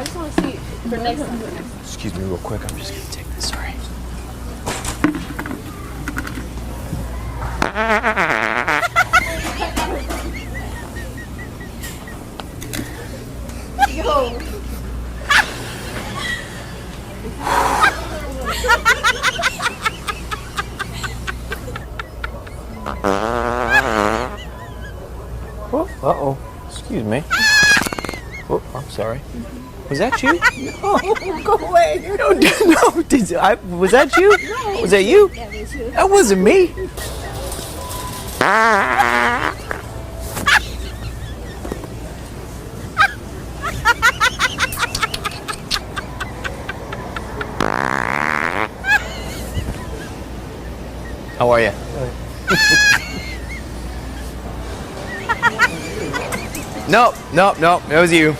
I just want to see for next time. Excuse me real quick. I'm just gonna take this. Sorry. Yo. Oh, uh-oh. Excuse me. Oh, I'm sorry. Was that you? No, go away. No, was that you? No. Was that you? Yeah, me too. That wasn't me. How are you? Nope, it was you.